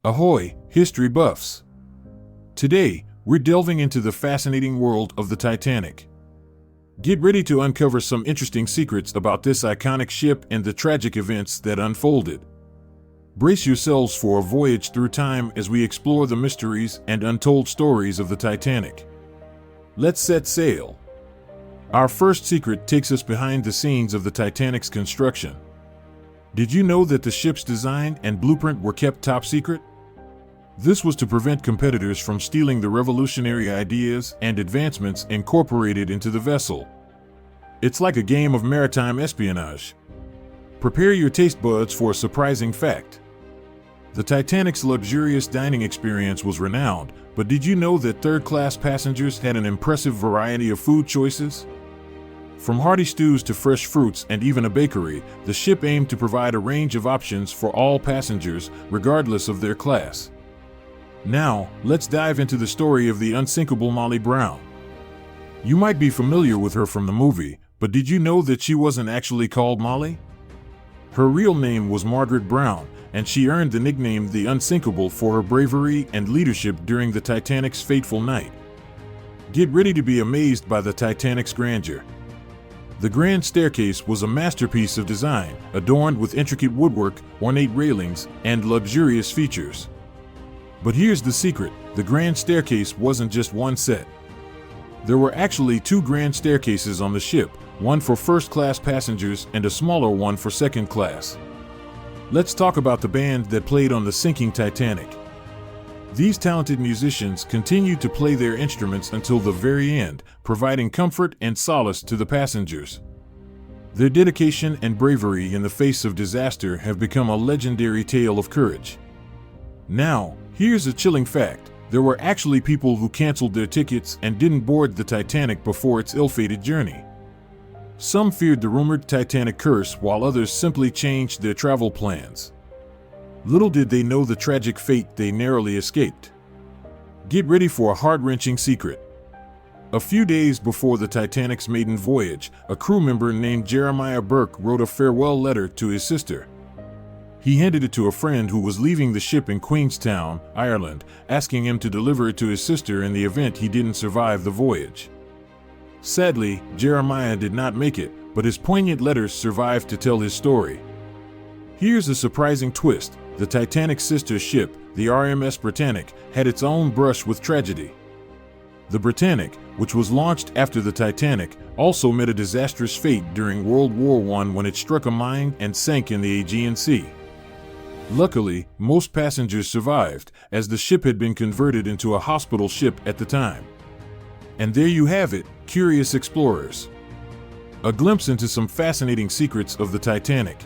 Ahoy, history buffs! Today, we're delving into the fascinating world of the Titanic. Get ready to uncover some interesting secrets about this iconic ship and the tragic events that unfolded. Brace yourselves for a voyage through time as we explore the mysteries and untold stories of the Titanic. Let's set sail. Our first secret takes us behind the scenes of the Titanic's construction. Did you know that the ship's design and blueprint were kept top secret? This was to prevent competitors from stealing the revolutionary ideas and advancements incorporated into the vessel. It's like a game of maritime espionage. Prepare your taste buds for a surprising fact. The Titanic's luxurious dining experience was renowned, but did you know that third-class passengers had an impressive variety of food choices? From hearty stews to fresh fruits and even a bakery, the ship aimed to provide a range of options for all passengers, regardless of their class. Now, let's dive into the story of the unsinkable Molly Brown. You might be familiar with her from the movie, but did you know that she wasn't actually called Molly? Her real name was Margaret Brown, and she earned the nickname the Unsinkable for her bravery and leadership during the Titanic's fateful night. Get ready to be amazed by the Titanic's grandeur. The grand staircase was a masterpiece of design, adorned with intricate woodwork, ornate railings, and luxurious features. But here's the secret: the grand staircase wasn't just one set. There were actually two grand staircases on the ship, one for first-class passengers and a smaller one for second class. Let's talk about the band that played on the sinking Titanic. These talented musicians continued to play their instruments until the very end, providing comfort and solace to the passengers. Their dedication and bravery in the face of disaster have become a legendary tale of courage. Now, here's a chilling fact: there were actually people who canceled their tickets and didn't board the Titanic before its ill-fated journey. Some feared the rumored Titanic curse, while others simply changed their travel plans. Little did they know the tragic fate they narrowly escaped. Get ready for a heart-wrenching secret. A few days before the Titanic's maiden voyage, a crew member named Jeremiah Burke wrote a farewell letter to his sister. He handed it to a friend who was leaving the ship in Queenstown, Ireland, asking him to deliver it to his sister in the event he didn't survive the voyage. Sadly, Jeremiah did not make it, but his poignant letters survived to tell his story. Here's a surprising twist: the Titanic's sister ship, the RMS Britannic, had its own brush with tragedy. The Britannic, which was launched after the Titanic, also met a disastrous fate during World War I when it struck a mine and sank in the Aegean Sea. Luckily, most passengers survived, as the ship had been converted into a hospital ship at the time. And there you have it, curious explorers. A glimpse into some fascinating secrets of the Titanic.